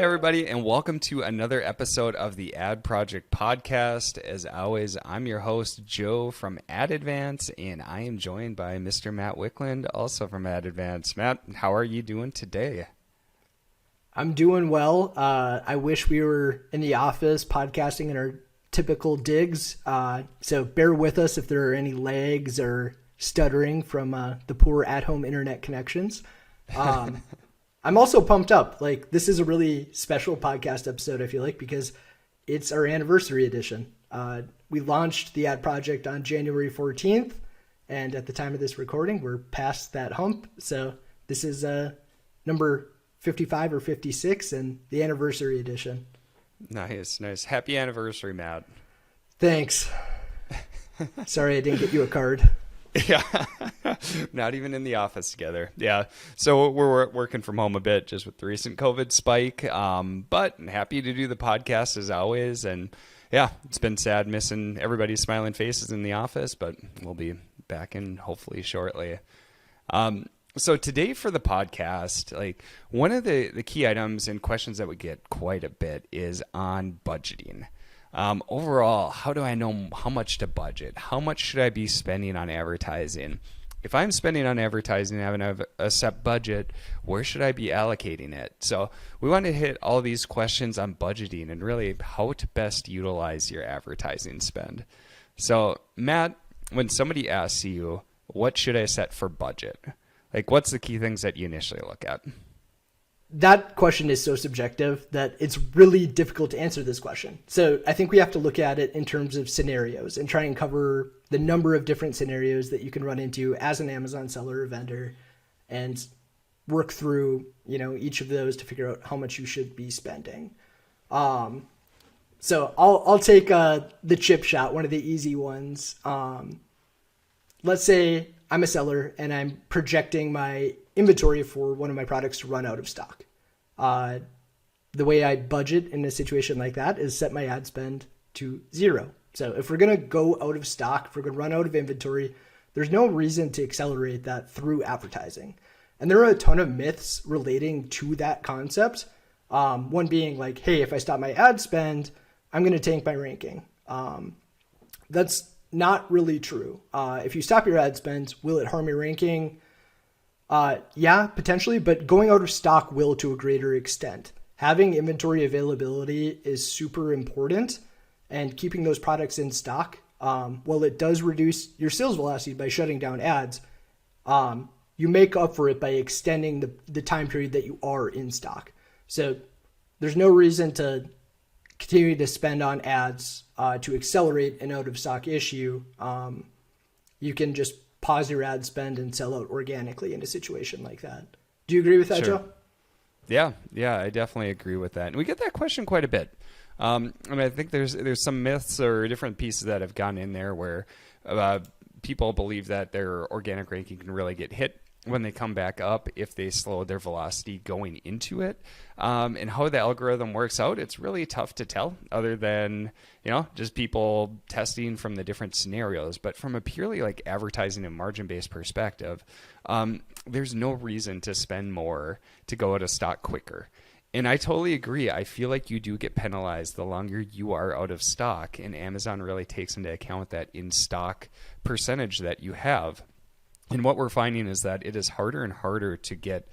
Hey, everybody, and welcome to another episode of the Ad Project Podcast. As always, I'm your host, Joe from Ad Advance, and I am joined by Mr. Matt Wickland, also from Ad Advance. Matt, how are you doing today? I'm doing well. I wish we were in the office podcasting in our typical digs. So bear with us if there are any lags or stuttering from the poor at-home internet connections. I'm also pumped up. Like, this is a really special podcast episode, I feel like, because it's our anniversary edition. We launched the Ad Project on January 14th, and at the time of this recording, we're past that hump. So this is number 55 or 56 and the anniversary edition. Nice. Happy anniversary, Matt. Thanks. Sorry I didn't get you a card. Yeah, not even in the office together. Yeah, so we're working from home a bit just with the recent COVID spike, but happy to do the podcast as always. And yeah, it's been sad missing everybody's smiling faces in the office, but we'll be back in hopefully shortly. So today for the podcast, like one of the key items and questions that we get quite a bit is on budgeting. Overall, how do I know how much to budget? How much should I be spending on advertising? If I'm spending on advertising and having a set budget, where should I be allocating it? So we want to hit all these questions on budgeting and really how to best utilize your advertising spend. So Matt, when somebody asks you, what should I set for budget? Like, what's the key things that you initially look at? That question is so subjective that it's really difficult to answer this question. So I think we have to look at it in terms of scenarios and try and cover the number of different scenarios that you can run into as an Amazon seller or vendor and work through, each of those to figure out how much you should be spending. So I'll take the chip shot, one of the easy ones. Let's say I'm a seller and I'm projecting my inventory for one of my products to run out of stock. The way I budget in a situation like that is set my ad spend to 0. So if we're going to go out of stock, if we're going to run out of inventory, there's no reason to accelerate that through advertising. And there are a ton of myths relating to that concept. One being like, hey, if I stop my ad spend, I'm going to tank my ranking. That's not really true. If you stop your ad spend, will it harm your ranking? Yeah, potentially, but going out of stock will to a greater extent. Having inventory availability is super important, and keeping those products in stock, while it does reduce your sales velocity by shutting down ads, you make up for it by extending the time period that you are in stock. So there's no reason to continue to spend on ads to accelerate an out of stock issue. You can just pause your ad spend and sell out organically in a situation like that. Do you agree with that, Sure. Joe? Yeah, I definitely agree with that. And we get that question quite a bit. I think there's some myths or different pieces that have gone in there where people believe that their organic ranking can really get hit when they come back up if they slow their velocity going into it. And how the algorithm works out, it's really tough to tell other than, just people testing from the different scenarios. But from a purely like advertising and margin-based perspective, there's no reason to spend more to go out of stock quicker. And I totally agree. I feel like you do get penalized the longer you are out of stock, and Amazon really takes into account that in-stock percentage that you have. And what we're finding is that it is harder and harder to get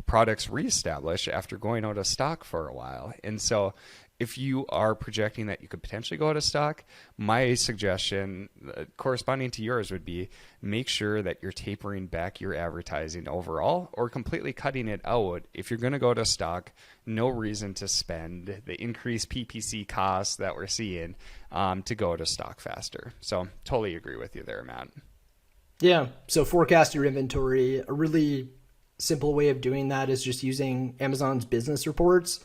products reestablished after going out of stock for a while. And so if you are projecting that you could potentially go out of stock, my suggestion corresponding to yours would be make sure that you're tapering back your advertising overall or completely cutting it out. If you're going to go out of stock, no reason to spend the increased PPC costs that we're seeing to go out of stock faster. So totally agree with you there, Matt. Yeah. So forecast your inventory. A really simple way of doing that is just using Amazon's business reports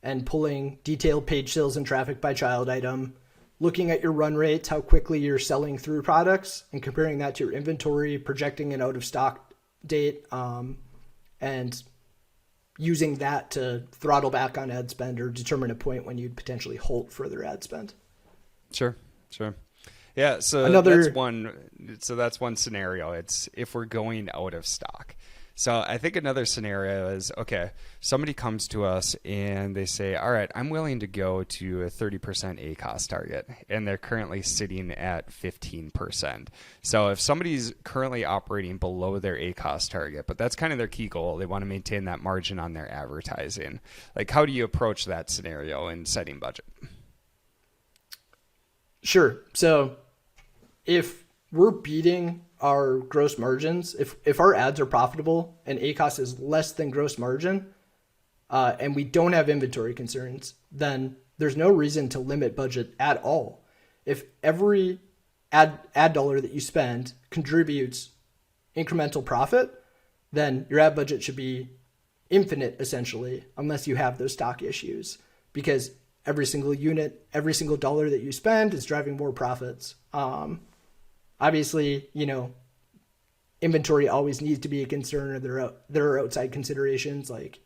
and pulling detailed page sales and traffic by child item, looking at your run rates, how quickly you're selling through products, and comparing that to your inventory, projecting an out of stock date, and using that to throttle back on ad spend or determine a point when you'd potentially halt further ad spend. Sure. Yeah, so that's one scenario. It's if we're going out of stock. So I think another scenario is, okay, somebody comes to us and they say, all right, I'm willing to go to a 30% ACoS target, and they're currently sitting at 15%. So if somebody's currently operating below their ACoS target, but that's kind of their key goal, they want to maintain that margin on their advertising. Like, how do you approach that scenario in setting budget? Sure. So if we're beating our gross margins, if our ads are profitable and ACoS is less than gross margin, and we don't have inventory concerns, then there's no reason to limit budget at all. If every ad dollar that you spend contributes incremental profit, then your ad budget should be infinite, essentially, unless you have those stock issues, because every single unit, every single dollar that you spend is driving more profits. Obviously, inventory always needs to be a concern, or there are outside considerations. Like,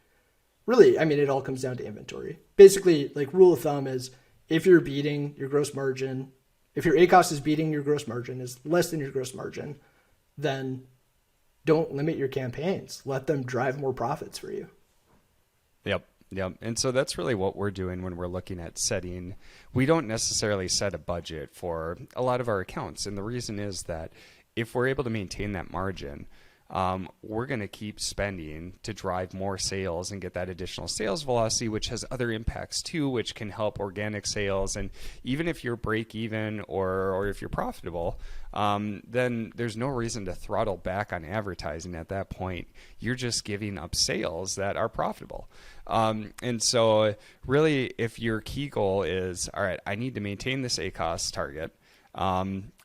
really, I mean, it all comes down to inventory. Basically, like, rule of thumb is, if you're beating your gross margin, if your ACoS is beating your gross margin, is less than your gross margin, then don't limit your campaigns. Let them drive more profits for you. Yep. And so that's really what we're doing when we're looking at setting. We don't necessarily set a budget for a lot of our accounts. And the reason is that if we're able to maintain that margin, we're going to keep spending to drive more sales and get that additional sales velocity, which has other impacts too, which can help organic sales. And even if you're break even or if you're profitable, then there's no reason to throttle back on advertising at that point. You're just giving up sales that are profitable. And so really, if your key goal is, all right, I need to maintain this ACoS target,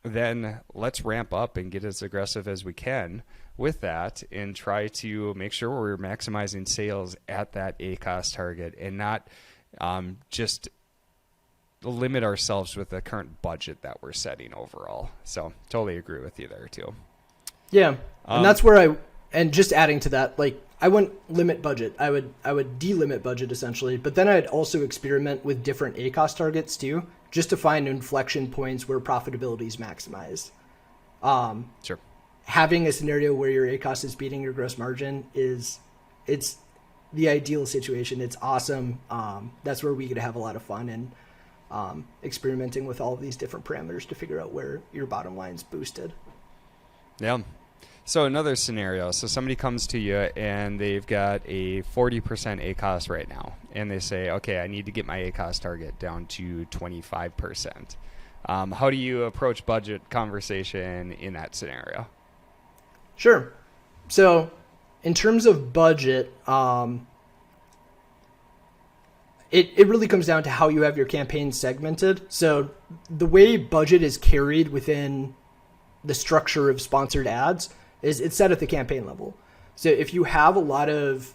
then let's ramp up and get as aggressive as we can with that and try to make sure we're maximizing sales at that ACoS target and not just limit ourselves with the current budget that we're setting overall. So totally agree with you there too. Yeah. And that's where and just adding to that, like, I wouldn't limit budget. I would delimit budget essentially, but then I'd also experiment with different ACoS targets too, just to find inflection points where profitability is maximized. Sure. Having a scenario where your ACoS is beating your gross margin it's the ideal situation. It's awesome. That's where we get to have a lot of fun and experimenting with all of these different parameters to figure out where your bottom line's boosted. Yeah. So another scenario, so somebody comes to you and they've got a 40% ACoS right now, and they say, okay, I need to get my ACoS target down to 25%. How do you approach budget conversation in that scenario? Sure. So in terms of budget, it really comes down to how you have your campaign segmented. So the way budget is carried within the structure of sponsored ads is it's set at the campaign level. So if you have a lot of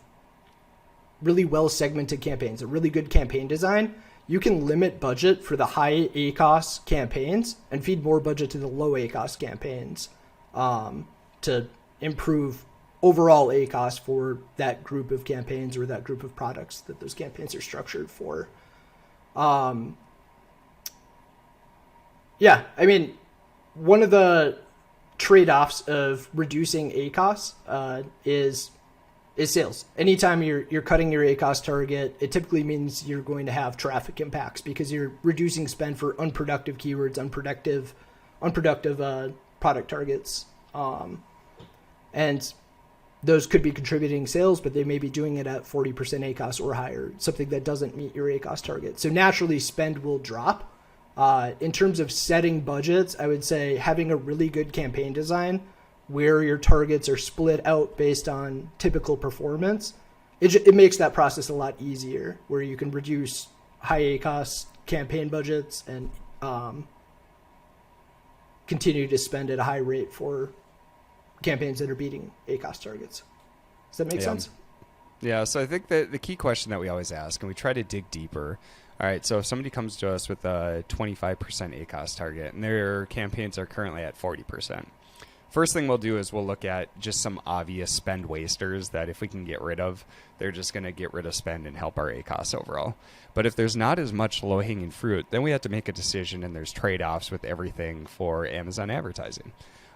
really well segmented campaigns, a really good campaign design, you can limit budget for the high ACoS campaigns and feed more budget to the low ACoS campaigns to improve overall ACoS for that group of campaigns or that group of products that those campaigns are structured for. Yeah, I mean, one of the trade-offs of reducing ACoS is sales. Anytime you're cutting your ACoS target, it typically means you're going to have traffic impacts because you're reducing spend for unproductive keywords, unproductive product targets. And those could be contributing sales, but they may be doing it at 40% ACoS or higher, something that doesn't meet your ACoS target. So naturally, spend will drop. In terms of setting budgets, I would say having a really good campaign design where your targets are split out based on typical performance, it makes that process a lot easier, where you can reduce high ACoS campaign budgets and continue to spend at a high rate for campaigns that are beating ACoS targets. Does that make sense? Yeah, so I think that the key question that we always ask, and we try to dig deeper. All right, so if somebody comes to us with a 25% ACoS target and their campaigns are currently at 40%, first thing we'll do is we'll look at just some obvious spend wasters that if we can get rid of, they're just going to get rid of spend and help our ACoS overall. But if there's not as much low-hanging fruit, then we have to make a decision, and there's trade-offs with everything for Amazon advertising.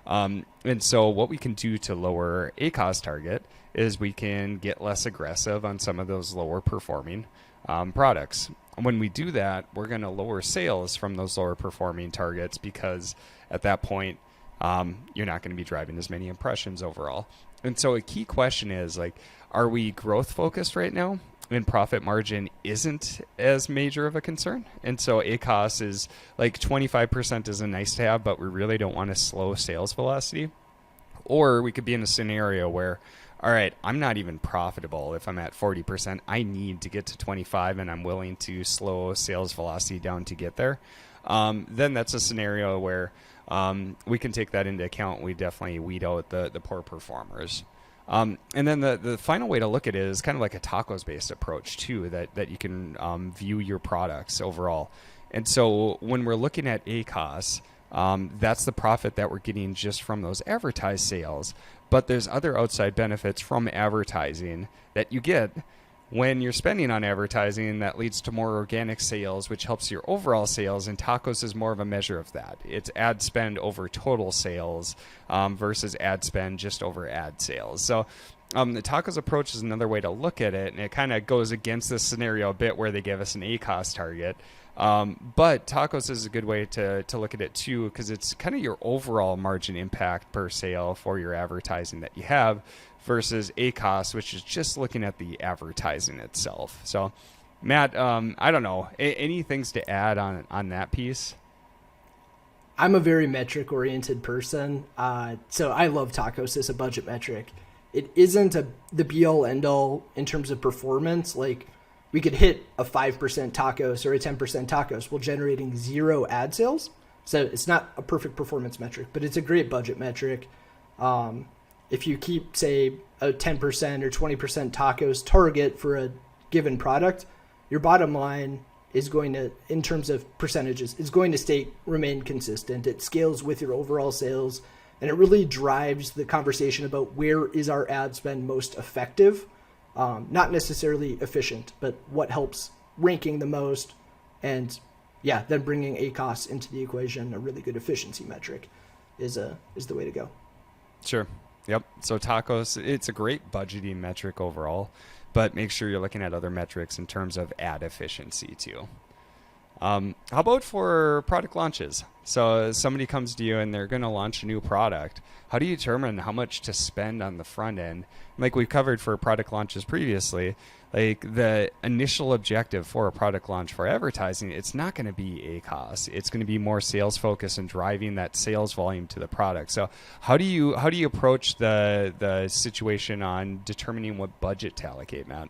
And so what we can do to lower ACoS target is we can get less aggressive on some of those lower performing products. When we do that, we're going to lower sales from those lower performing targets because at that point, you're not going to be driving as many impressions overall. And so a key question is like, are we growth focused right now? And profit margin isn't as major of a concern. And so ACoS is like 25% is a nice to have, but we really don't want to slow sales velocity. Or we could be in a scenario where, all right, I'm not even profitable if I'm at 40%. I need to get to 25 and I'm willing to slow sales velocity down to get there. Then that's a scenario where we can take that into account. We definitely weed out the poor performers. And then the final way to look at it is kind of like a tacos based approach too, that you can view your products overall. And so when we're looking at ACoS, that's the profit that we're getting just from those advertised sales. But there's other outside benefits from advertising that you get when you're spending on advertising that leads to more organic sales, which helps your overall sales. And tacos is more of a measure of that. It's ad spend over total sales versus ad spend just over ad sales. So the tacos approach is another way to look at it. And it kind of goes against this scenario a bit where they give us an ACoS target. But tacos is a good way to look at it too, because it's kind of your overall margin impact per sale for your advertising that you have versus ACoS, which is just looking at the advertising itself. So, Matt, I don't know, any things to add on that piece? I'm a very metric oriented person. So I love tacos as a budget metric. It isn't the be all end all in terms of performance. Like we could hit a 5% tacos or a 10% tacos while generating 0 ad sales. So it's not a perfect performance metric, but it's a great budget metric. If you keep, say, a 10% or 20% tacos target for a given product, your bottom line is going to, in terms of percentages, is going to remain consistent. It scales with your overall sales, and it really drives the conversation about where is our ad spend most effective, not necessarily efficient, but what helps ranking the most. And yeah, then bringing ACoS into the equation, a really good efficiency metric, is the way to go. Sure. Yep. So tacos, it's a great budgeting metric overall, but make sure you're looking at other metrics in terms of ad efficiency too. How about for product launches? So somebody comes to you and they're going to launch a new product. How do you determine how much to spend on the front end? Like we covered for product launches previously, like the initial objective for a product launch for advertising, it's not going to be ACoS. It's going to be more sales focused and driving that sales volume to the product. So how do you approach the situation on determining what budget to allocate, Matt?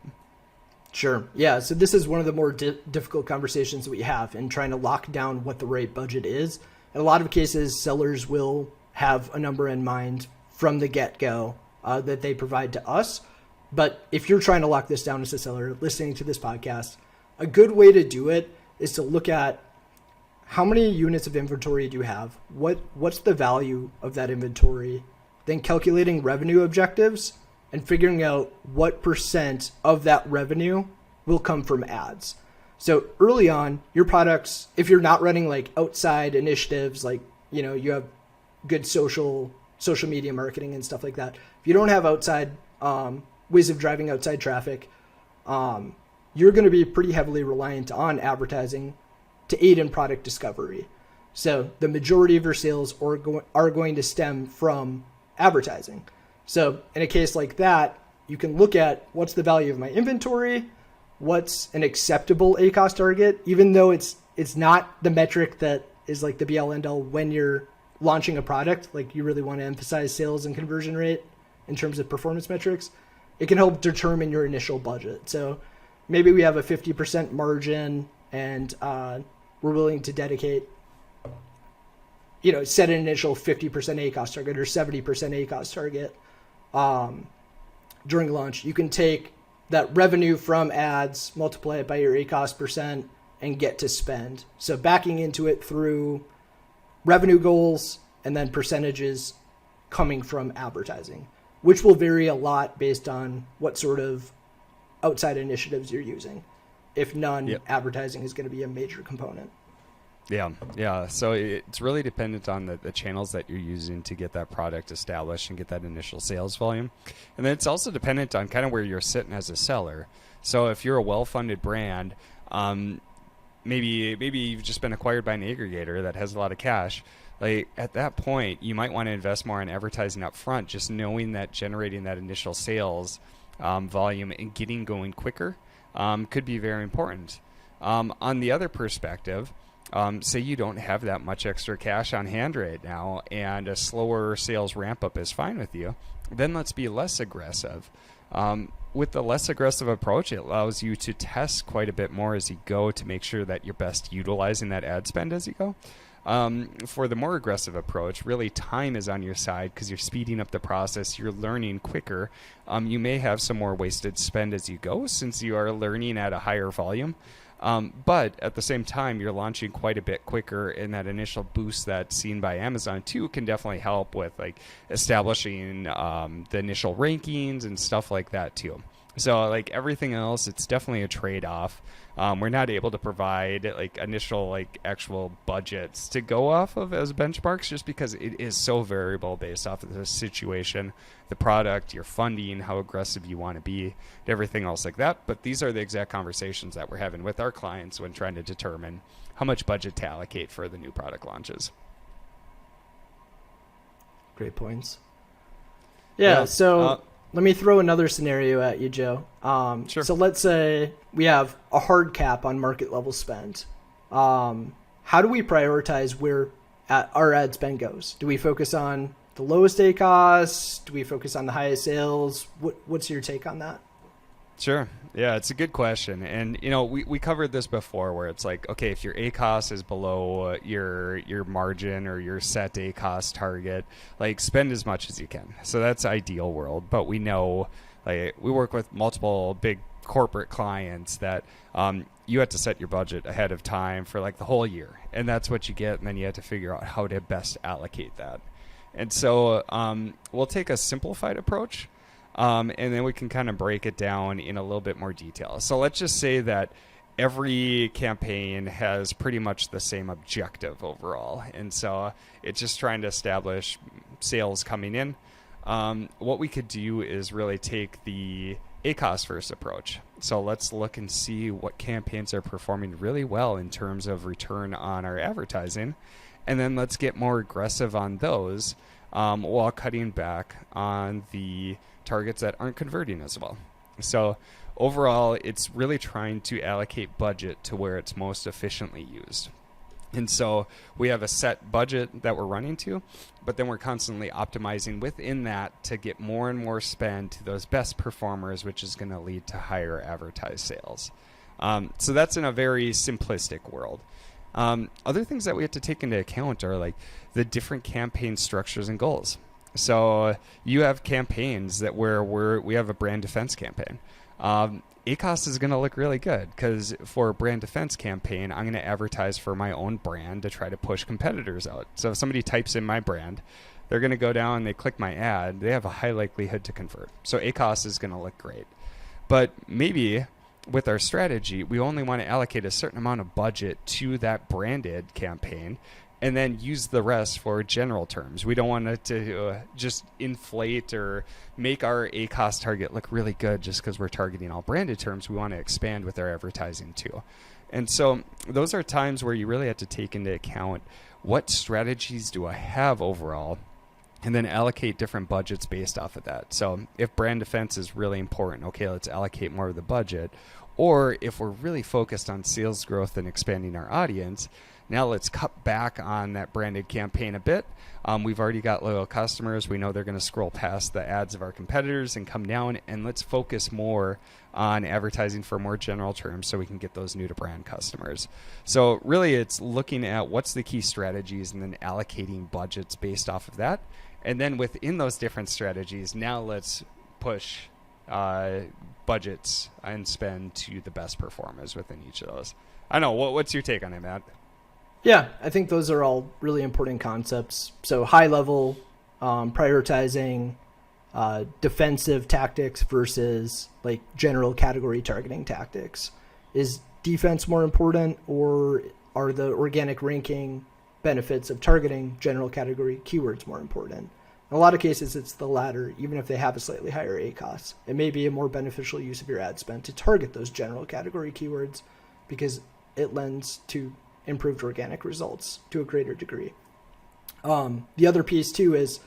Sure. Yeah. So this is one of the more difficult conversations that we have in trying to lock down what the right budget is. In a lot of cases, sellers will have a number in mind from the get-go that they provide to us. But if you're trying to lock this down as a seller listening to this podcast, a good way to do it is to look at how many units of inventory do you have? What's the value of that inventory? Then calculating revenue objectives and figuring out what % of that revenue will come from ads. So early on, your products, if you're not running like outside initiatives, like, you know, you have good social media marketing and stuff like that. If you don't have outside ways of driving outside traffic, you're going to be pretty heavily reliant on advertising to aid in product discovery. So the majority of your sales are going to stem from advertising. So in a case like that, you can look at what's the value of my inventory, what's an acceptable ACoS target, even though it's not the metric that is like the be all end all when you're launching a product. Like you really want to emphasize sales and conversion rate in terms of performance metrics. It can help determine your initial budget. So maybe we have a 50% margin and we're willing to dedicate, set an initial 50% ACoS target or 70% ACoS target during launch. You can take that revenue from ads, multiply it by your ACoS percent, and get to spend. So backing into it through revenue goals and then percentages coming from advertising, which will vary a lot based on what sort of outside initiatives you're using. If none, Yep. Advertising is going to be a major component. Yeah. So it's really dependent on the channels that you're using to get that product established and get that initial sales volume. And then it's also dependent on kind of where you're sitting as a seller. So if you're a well-funded brand, maybe you've just been acquired by an aggregator that has a lot of cash. Like at that point, you might want to invest more in advertising up front, just knowing that generating that initial sales volume and getting going quicker could be very important. On the other perspective, say you don't have that much extra cash on hand right now and a slower sales ramp up is fine with you, then let's be less aggressive. With the less aggressive approach, it allows you to test quite a bit more as you go to make sure that you're best utilizing that ad spend as you go. For the more aggressive approach, really time is on your side because you're speeding up the process, you're learning quicker. You may have some more wasted spend as you go since you are learning at a higher volume. But at the same time, you're launching quite a bit quicker, and that initial boost that's seen by Amazon too can definitely help with like establishing the initial rankings and stuff like that too. So like everything else, it's definitely a trade-off. We're not able to provide like initial like actual budgets to go off of as benchmarks just because it is so variable based off of the situation, the product, your funding, how aggressive you want to be, everything else like that. But these are the exact conversations that we're having with our clients when trying to determine how much budget to allocate for the new product launches. Great points. Yeah, so let me throw another scenario at you, Joe. Sure. So let's say we have a hard cap on market level spend. How do we prioritize where our ad spend goes? Do we focus on the lowest ACoS? Do we focus on the highest sales? What's your take on that? Sure. Yeah, it's a good question. And, you know, we covered this before where it's like, okay, if your ACoS is below your margin or your set ACoS target, like spend as much as you can. So that's ideal world. But we know, like, we work with multiple big corporate clients that you have to set your budget ahead of time for like the whole year. And that's what you get. And then you have to figure out how to best allocate that. And so we'll take a simplified approach. And then we can kind of break it down in a little bit more detail. So let's just say that every campaign has pretty much the same objective overall. And so it's just trying to establish sales coming in. What we could do is really take the ACoS first approach. So let's look and see what campaigns are performing really well in terms of return on our advertising. And then let's get more aggressive on those while cutting back on the targets that aren't converting as well. So overall, it's really trying to allocate budget to where it's most efficiently used. And so we have a set budget that we're running to, but then we're constantly optimizing within that to get more and more spend to those best performers, which is going to lead to higher advertised sales. So that's in a very simplistic world. Other things that we have to take into account are like the different campaign structures and goals. So you have campaigns that where we have a brand defense campaign. ACoS is going to look really good because for a brand defense campaign, I'm going to advertise for my own brand to try to push competitors out. So if somebody types in my brand, they're going to go down and they click my ad. They have a high likelihood to convert. So ACoS is going to look great. But maybe with our strategy, we only want to allocate a certain amount of budget to that branded campaign and then use the rest for general terms. We don't want it to just inflate or make our ACoS target look really good just because we're targeting all branded terms. We want to expand with our advertising too. And so those are times where you really have to take into account what strategies do I have overall and then allocate different budgets based off of that. So if brand defense is really important, okay, let's allocate more of the budget. Or if we're really focused on sales growth and expanding our audience, now let's cut back on that branded campaign a bit. We've already got loyal customers. We know they're going to scroll past the ads of our competitors and come down, and let's focus more on advertising for more general terms so we can get those new to brand customers. So really it's looking at what's the key strategies and then allocating budgets based off of that. And then within those different strategies, now let's push budgets and spend to the best performers within each of those. I know. What's your take on it, Matt? Yeah, I think those are all really important concepts. So high level, prioritizing defensive tactics versus like general category targeting tactics. Is defense more important, or are the organic ranking benefits of targeting general category keywords more important? In a lot of cases, it's the latter, even if they have a slightly higher ACoS. It may be a more beneficial use of your ad spend to target those general category keywords because it lends to improved organic results to a greater degree. The other piece, too, is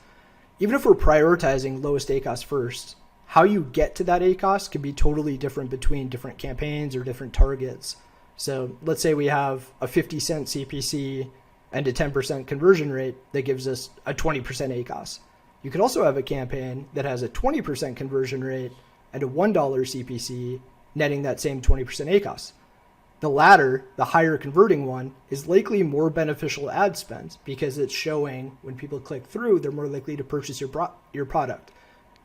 even if we're prioritizing lowest ACoS first, how you get to that ACoS can be totally different between different campaigns or different targets. So let's say we have a 50-cent CPC and a 10% conversion rate that gives us a 20% ACoS. You could also have a campaign that has a 20% conversion rate and a $1 CPC, netting that same 20% ACoS. The latter, the higher converting one, is likely more beneficial ad spend because it's showing when people click through, they're more likely to purchase your product.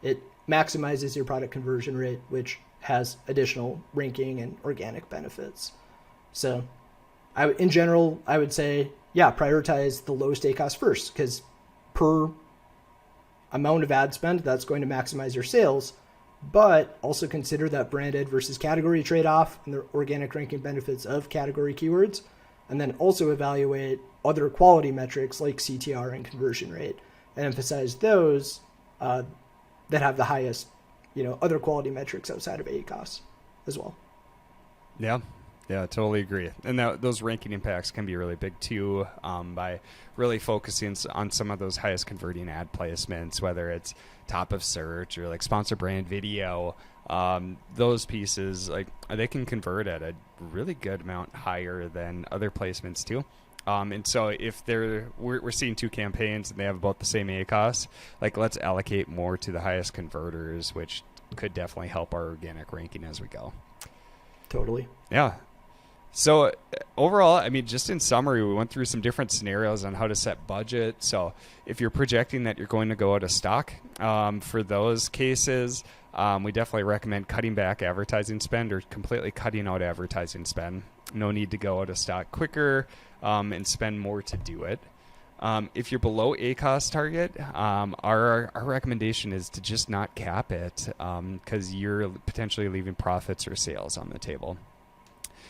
It maximizes your product conversion rate, which has additional ranking and organic benefits. So in general, I would say, prioritize the lowest ACoS first, because per amount of ad spend, that's going to maximize your sales, but also consider that branded versus category trade-off and the organic ranking benefits of category keywords, and then also evaluate other quality metrics like CTR and conversion rate, and emphasize those that have the highest, other quality metrics outside of ACoS as well. Yeah, totally agree. And those ranking impacts can be really big too, by really focusing on some of those highest converting ad placements, whether it's top of search or like sponsor brand video. Those pieces, like, they can convert at a really good amount higher than other placements too. And so if we're seeing two campaigns and they have about the same ACoS, like, let's allocate more to the highest converters, which could definitely help our organic ranking as we go. Totally. Yeah. So overall, I mean, just in summary, we went through some different scenarios on how to set budget. So if you're projecting that you're going to go out of stock, for those cases, we definitely recommend cutting back advertising spend or completely cutting out advertising spend. No need to go out of stock quicker and spend more to do it. If you're below ACoS target, our recommendation is to just not cap it, because you're potentially leaving profits or sales on the table.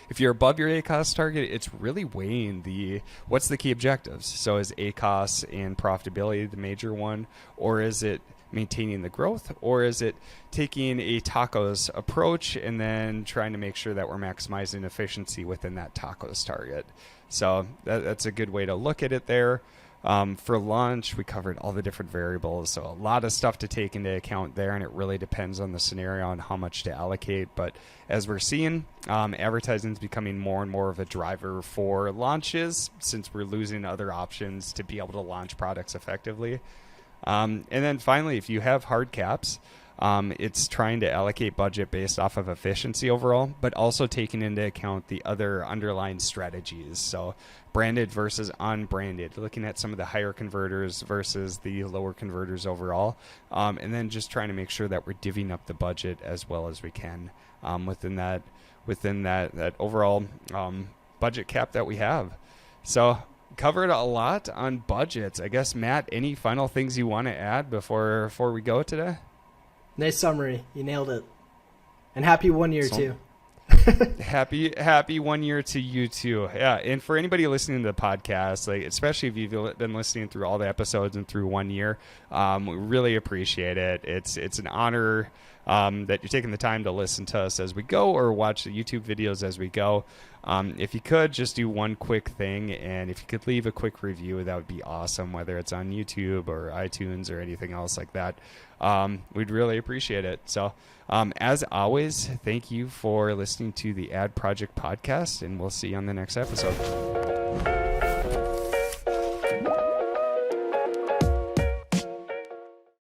If you're above your ACoS target, it's really weighing what's the key objectives. So is ACoS and profitability the major one, or is it maintaining the growth, or is it taking a tacos approach and then trying to make sure that we're maximizing efficiency within that tacos target? So that's a good way to look at it there. For launch, we covered all the different variables, so a lot of stuff to take into account there, and it really depends on the scenario and how much to allocate. But as we're seeing, advertising is becoming more and more of a driver for launches, since we're losing other options to be able to launch products effectively. And then finally, if you have hard caps, it's trying to allocate budget based off of efficiency overall, but also taking into account the other underlying strategies. So branded versus unbranded, looking at some of the higher converters versus the lower converters overall. And then just trying to make sure that we're divvying up the budget as well as we can within that overall budget cap that we have. So covered a lot on budgets. I guess, Matt, any final things you want to add before we go today? Nice summary. You nailed it. And happy 1 year too. Happy 1 year to you too. Yeah. And for anybody listening to the podcast, like, especially if you've been listening through all the episodes and through 1 year, we really appreciate it. It's an honor that you're taking the time to listen to us as we go or watch the YouTube videos as we go. If you could just do one quick thing, and if you could leave a quick review, that would be awesome, whether it's on YouTube or iTunes or anything else like that. We'd really appreciate it. So as always, thank you for listening to the Ad Project Podcast, and we'll see you on the next episode.